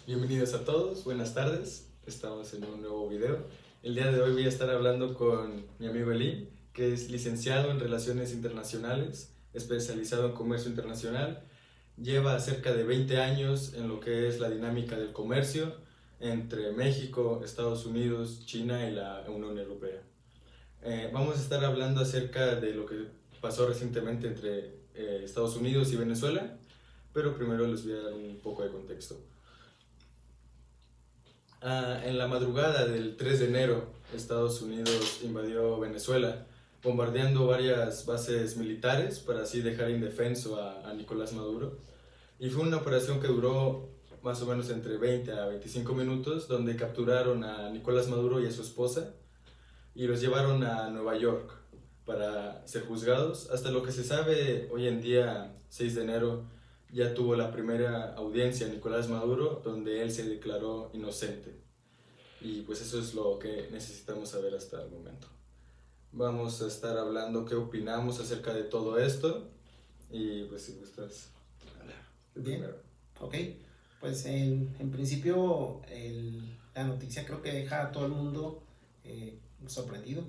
Bienvenidos a todos, buenas tardes, estamos en un nuevo video. El día de hoy voy a estar hablando con mi amigo Eli, que es licenciado en Relaciones Internacionales, especializado en Comercio Internacional. Lleva cerca de 20 años en lo que es la dinámica del comercio entre México, Estados Unidos, China y la Unión Europea. Vamos a estar hablando acerca de lo que pasó recientemente entre Estados Unidos y Venezuela, pero primero les voy a dar un poco de contexto. En la madrugada del 3 de enero, Estados Unidos invadió Venezuela, bombardeando varias bases militares para así dejar indefenso a Nicolás Maduro. Y fue una operación que duró más o menos entre 20 a 25 minutos, donde capturaron a Nicolás Maduro y a su esposa y los llevaron a Nueva York para ser juzgados. Hasta lo que se sabe hoy en día, 6 de enero, ya tuvo la primera audiencia Nicolás Maduro, donde él se declaró inocente. Y pues eso es lo que necesitamos saber hasta el momento. Vamos a estar hablando qué opinamos acerca de todo esto. Y pues si gustas hablar Bien, primero. ok. Pues en principio la noticia creo que deja a todo el mundo sorprendido.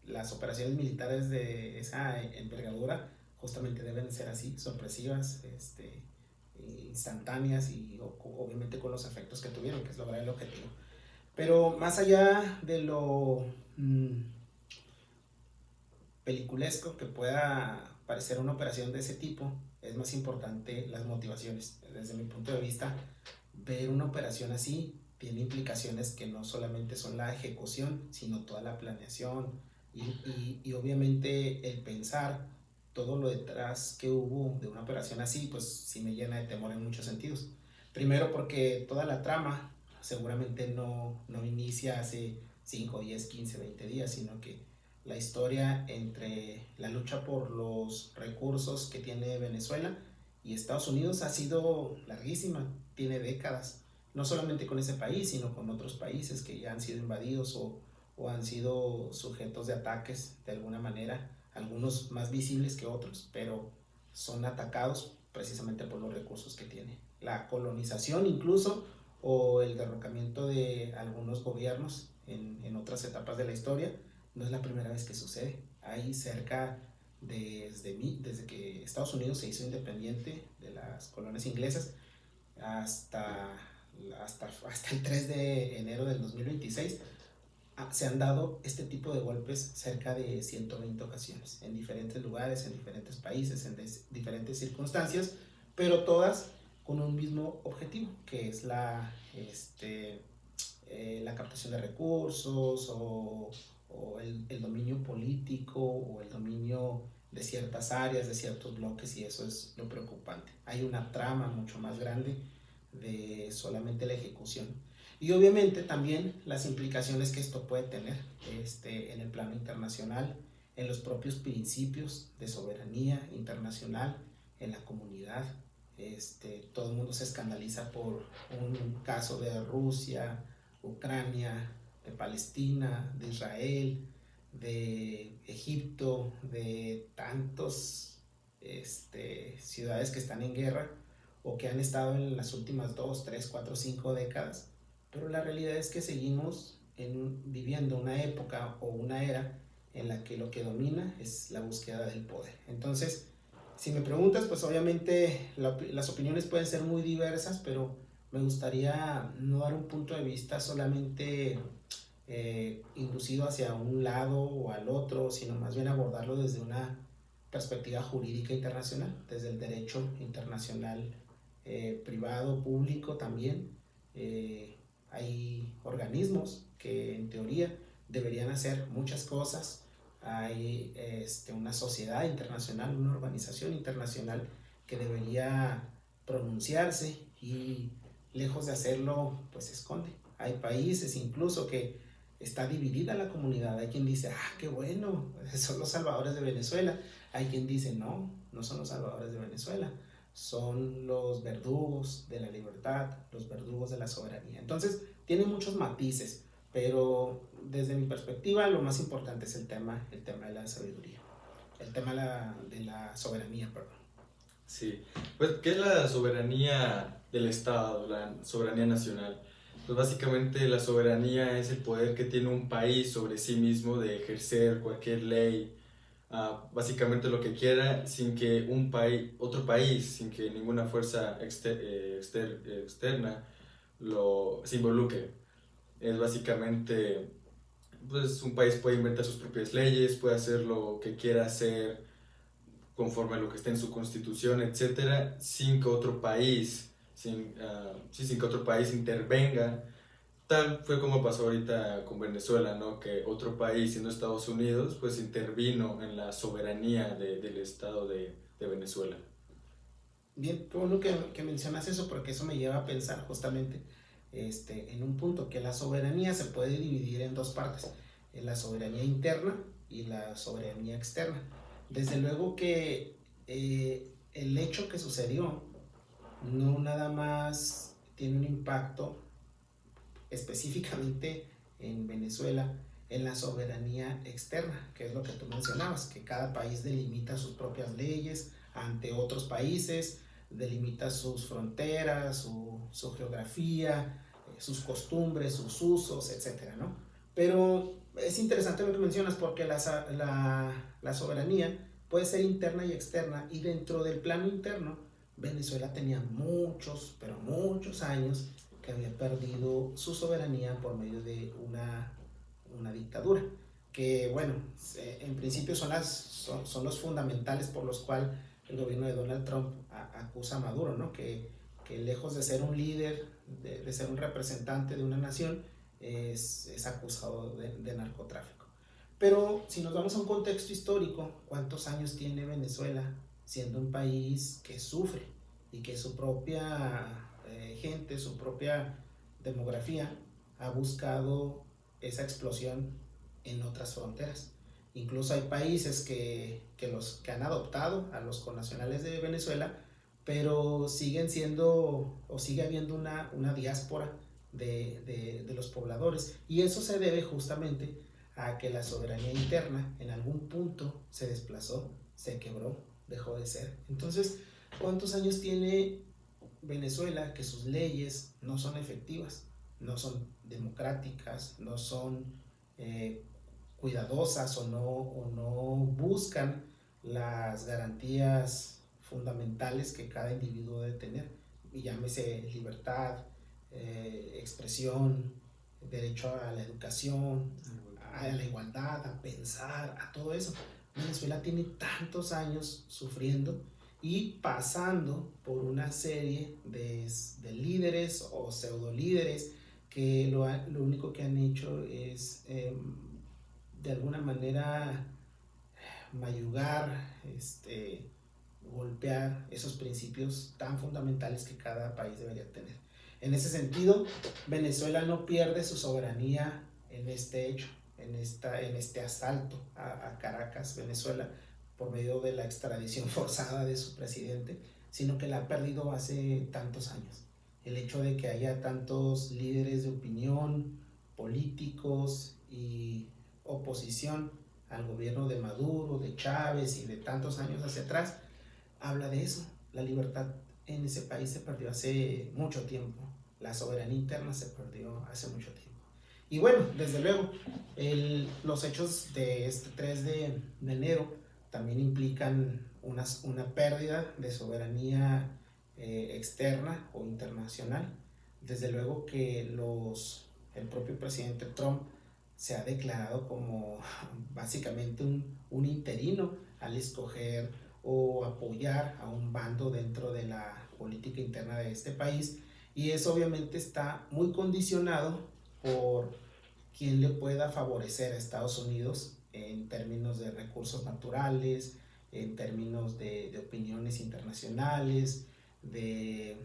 Las operaciones militares de esa envergadura justamente deben ser así, sorpresivas, instantáneas y obviamente con los efectos que tuvieron, que es lograr el objetivo. Pero más allá de lo peliculesco que pueda parecer una operación de ese tipo, es más importante las motivaciones. Desde mi punto de vista, ver una operación así tiene implicaciones que no solamente son la ejecución, sino toda la planeación y obviamente el pensar todo lo detrás que hubo de una operación así, pues sí me llena de temor en muchos sentidos. Primero porque toda la trama seguramente no inicia hace 5, 10, 15, 20 días, sino que la historia entre la lucha por los recursos que tiene Venezuela y Estados Unidos ha sido larguísima, tiene décadas, no solamente con ese país, sino con otros países que ya han sido invadidos o han sido sujetos de ataques de alguna manera, algunos más visibles que otros, pero son atacados precisamente por los recursos que tiene. La colonización incluso o el derrocamiento de algunos gobiernos en otras etapas de la historia no es la primera vez que sucede. Hay cerca desde que Estados Unidos se hizo independiente de las colonias inglesas hasta, hasta el 3 de enero del 2026 se han dado este tipo de golpes cerca de 120 ocasiones en diferentes lugares, en diferentes países, en diferentes circunstancias, pero todas con un mismo objetivo, que es la captación de recursos o el dominio político o el dominio de ciertas áreas, de ciertos bloques, y eso es lo preocupante. Hay una trama mucho más grande de solamente la ejecución. Y obviamente también las implicaciones que esto puede tener en el plano internacional, en los propios principios de soberanía internacional, en la comunidad. Todo el mundo se escandaliza por un caso de Rusia, Ucrania, de Palestina, de Israel, de Egipto, de tantos ciudades que están en guerra o que han estado en las últimas 2, 3, 4, 5 décadas, pero la realidad es que seguimos viviendo una época o una era en la que lo que domina es la búsqueda del poder. Entonces, si me preguntas, pues obviamente las opiniones pueden ser muy diversas, pero me gustaría no dar un punto de vista solamente inducido hacia un lado o al otro, sino más bien abordarlo desde una perspectiva jurídica internacional, desde el derecho internacional privado, público también. Hay organismos que en teoría deberían hacer muchas cosas. Hay una sociedad internacional, una organización internacional que debería pronunciarse y lejos de hacerlo, pues se esconde. Hay países incluso que está dividida la comunidad. Hay quien dice, qué bueno, son los salvadores de Venezuela. Hay quien dice, no son los salvadores de Venezuela, son los verdugos de la libertad, los verdugos de la soberanía. Entonces, tiene muchos matices, pero desde mi perspectiva lo más importante es el tema de la sabiduría, el tema de la soberanía, perdón. Sí, pues, ¿qué es la soberanía del Estado, la soberanía nacional? Pues básicamente la soberanía es el poder que tiene un país sobre sí mismo de ejercer cualquier ley, básicamente lo que quiera, sin que otro país, sin que ninguna fuerza externa se involucre. Es básicamente, pues un país puede inventar sus propias leyes, puede hacer lo que quiera hacer conforme a lo que está en su constitución, etcétera, sin que otro país, sí, sin que otro país intervenga. Tal fue como pasó ahorita con Venezuela, ¿no? Que otro país, siendo Estados Unidos, pues intervino en la soberanía del Estado de Venezuela. Bien, qué bueno que mencionas eso, porque eso me lleva a pensar justamente en un punto, que la soberanía se puede dividir en dos partes, en la soberanía interna y la soberanía externa. Desde luego que el hecho que sucedió no nada más tiene un impacto específicamente en Venezuela en la soberanía externa, que es lo que tú mencionabas, que cada país delimita sus propias leyes ante otros países, delimita sus fronteras, su geografía, sus costumbres, sus usos, etcétera, ¿no? Pero es interesante lo que mencionas, porque la soberanía puede ser interna y externa, y dentro del plano interno, Venezuela tenía muchos, pero muchos años que había perdido su soberanía por medio de una dictadura, que bueno, en principio son los fundamentales por los cuales el gobierno de Donald Trump acusa a Maduro, ¿no? Que lejos de ser un líder, de ser un representante de una nación, es acusado de narcotráfico. Pero si nos vamos a un contexto histórico, ¿cuántos años tiene Venezuela siendo un país que sufre y que su propia gente, su propia demografía ha buscado esa explosión en otras fronteras? Incluso hay países que han adoptado a los connacionales de Venezuela, pero siguen siendo, o sigue habiendo una diáspora de los pobladores. Y eso se debe justamente a que la soberanía interna en algún punto se desplazó, se quebró, dejó de ser. Entonces, ¿cuántos años tiene Venezuela que sus leyes no son efectivas, no son democráticas, no son eh, cuidadosas, o no buscan las garantías fundamentales que cada individuo debe tener? Y llámese libertad, expresión, derecho a la educación, a la igualdad, a pensar, a todo eso. Venezuela tiene tantos años sufriendo y pasando por una serie de líderes o pseudo líderes que lo único que han hecho es de alguna manera mayugar, golpear esos principios tan fundamentales que cada país debería tener. En ese sentido, Venezuela no pierde su soberanía en este hecho, en este asalto a Caracas, Venezuela, por medio de la extradición forzada de su presidente, sino que la ha perdido hace tantos años. El hecho de que haya tantos líderes de opinión, políticos y oposición al gobierno de Maduro, de Chávez y de tantos años hacia atrás, habla de eso. La libertad en ese país se perdió hace mucho tiempo. La soberanía interna se perdió hace mucho tiempo. Y bueno, desde luego, los hechos de este 3 de enero también implican una pérdida de soberanía externa o internacional. Desde luego que el propio presidente Trump se ha declarado como básicamente un interino al escoger o apoyar a un bando dentro de la política interna de este país, y eso obviamente está muy condicionado por quien le pueda favorecer a Estados Unidos en términos de recursos naturales, en términos de opiniones internacionales, de,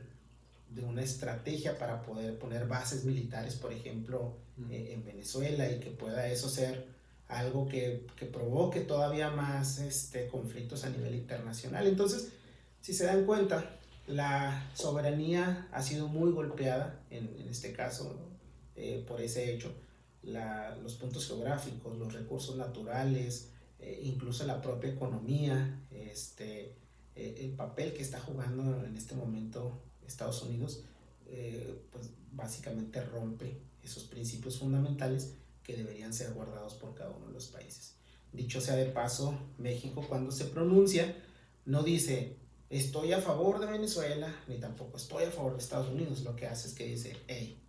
de una estrategia para poder poner bases militares, por ejemplo, en Venezuela, y que pueda eso ser algo que provoque todavía más conflictos a nivel internacional. Entonces, si se dan cuenta, la soberanía ha sido muy golpeada en este caso por ese hecho. Los puntos geográficos, los recursos naturales, incluso la propia economía, el papel que está jugando en este momento Estados Unidos, pues básicamente rompe esos principios fundamentales que deberían ser guardados por cada uno de los países. Dicho sea de paso, México cuando se pronuncia no dice estoy a favor de Venezuela, ni tampoco estoy a favor de Estados Unidos. Lo que hace es que dice, hey,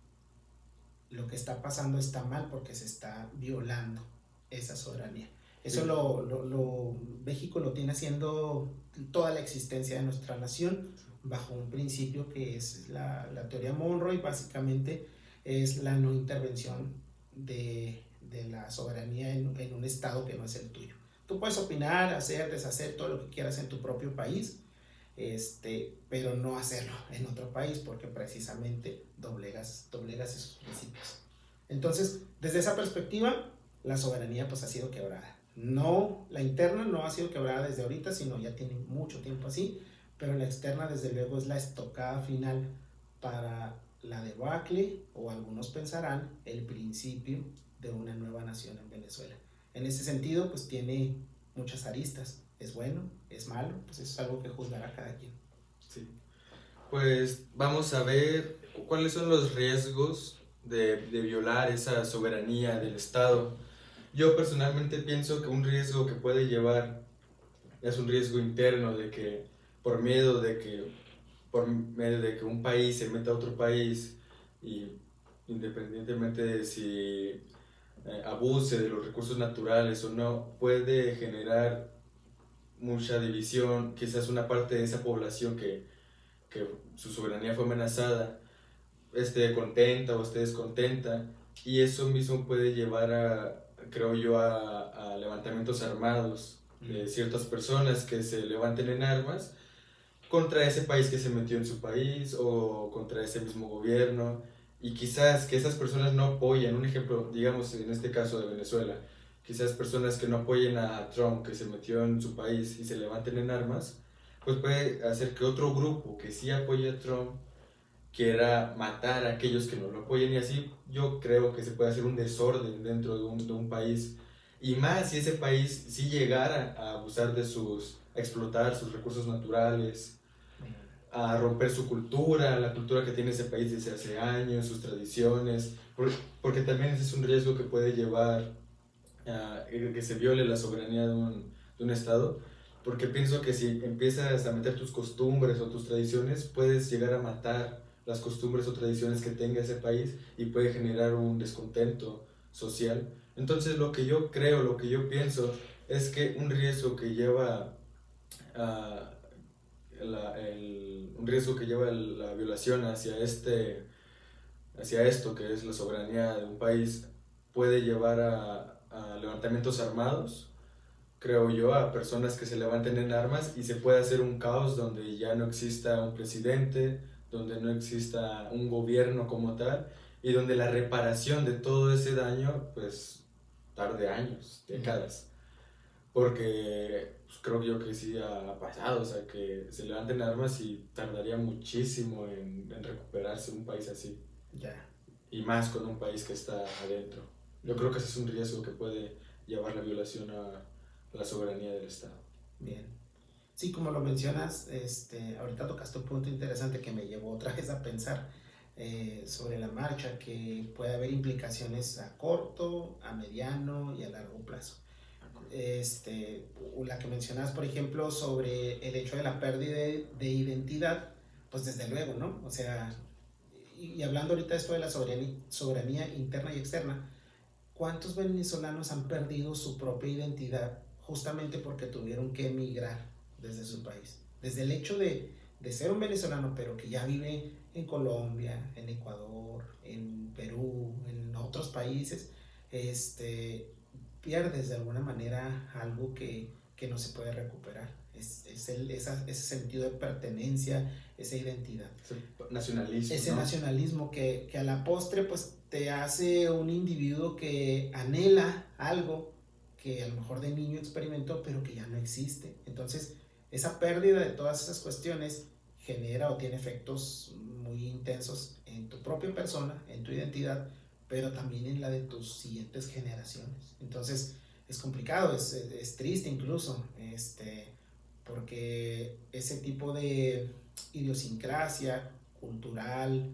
lo que está pasando está mal porque se está violando esa soberanía. Eso sí. México lo tiene haciendo toda la existencia de nuestra nación bajo un principio que es la teoría Monroe, básicamente es la no intervención de la soberanía en un estado que no es el tuyo. Tú puedes opinar, hacer, deshacer todo lo que quieras en tu propio país, pero no hacerlo en otro país porque precisamente doblegas esos principios. Entonces, desde esa perspectiva, la soberanía pues ha sido quebrada. No, la interna no ha sido quebrada desde ahorita, sino ya tiene mucho tiempo así, pero la externa desde luego es la estocada final para la debacle, o algunos pensarán, el principio de una nueva nación en Venezuela. En ese sentido, pues tiene muchas aristas. ¿Es bueno? ¿Es malo? Pues eso es algo que juzgará cada quien. Sí. Pues vamos a ver cuáles son los riesgos de violar esa soberanía del Estado. Yo personalmente pienso que un riesgo que puede llevar es un riesgo interno de que por medio de que un país se meta a otro país y independientemente de si abuse de los recursos naturales o no, puede generar mucha división, quizás una parte de esa población que su soberanía fue amenazada esté contenta o esté descontenta, y eso mismo puede llevar creo yo, a levantamientos armados de ciertas personas que se levanten en armas contra ese país que se metió en su país o contra ese mismo gobierno, y quizás que esas personas no apoyen, un ejemplo, digamos en este caso de Venezuela, quizás personas que no apoyen a Trump que se metió en su país y se levanten en armas, pues puede hacer que otro grupo que sí apoye a Trump quiera matar a aquellos que no lo apoyen, y así yo creo que se puede hacer un desorden dentro de un país, y más si ese país sí llegara a abusar a explotar sus recursos naturales, a romper su cultura, la cultura que tiene ese país desde hace años, sus tradiciones, porque también ese es un riesgo que puede llevar a que se viole la soberanía de un estado, porque pienso que si empiezas a meter tus costumbres o tus tradiciones, puedes llegar a matar las costumbres o tradiciones que tenga ese país y puede generar un descontento social. Entonces lo que yo creo, lo que yo pienso es que un riesgo que lleva a un riesgo que lleva la violación hacia esto que es la soberanía de un país puede llevar a levantamientos armados, creo yo, a personas que se levanten en armas, y se puede hacer un caos donde ya no exista un presidente, donde no exista un gobierno como tal, y donde la reparación de todo ese daño pues tarde años, décadas, porque pues, creo yo que sí ha pasado, o sea, que se levanten armas y tardaría muchísimo en recuperarse un país así. Ya. Y más con un país que está adentro. Yo creo que ese es un riesgo que puede llevar la violación a la soberanía del Estado. Bien. Sí, como lo mencionas, ahorita tocaste un punto interesante que me llevó otra vez a pensar sobre la marcha, que puede haber implicaciones a corto, a mediano y a largo plazo. La que mencionas, por ejemplo, sobre el hecho de la pérdida de identidad, pues desde luego, ¿no? O sea, y hablando ahorita de esto de la soberanía interna y externa, ¿cuántos venezolanos han perdido su propia identidad justamente porque tuvieron que emigrar desde su país? Desde el hecho de ser un venezolano, pero que ya vive en Colombia, en Ecuador, en Perú, en otros países, pierdes de alguna manera algo que no se puede recuperar. Ese sentido de pertenencia, esa identidad. Ese ¿no? nacionalismo que a la postre pues te hace un individuo que anhela algo que a lo mejor de niño experimentó pero que ya no existe. Entonces esa pérdida de todas esas cuestiones genera o tiene efectos muy intensos en tu propia persona, en tu identidad, pero también en la de tus siguientes generaciones. Entonces es complicado, es triste incluso, porque ese tipo de idiosincrasia cultural,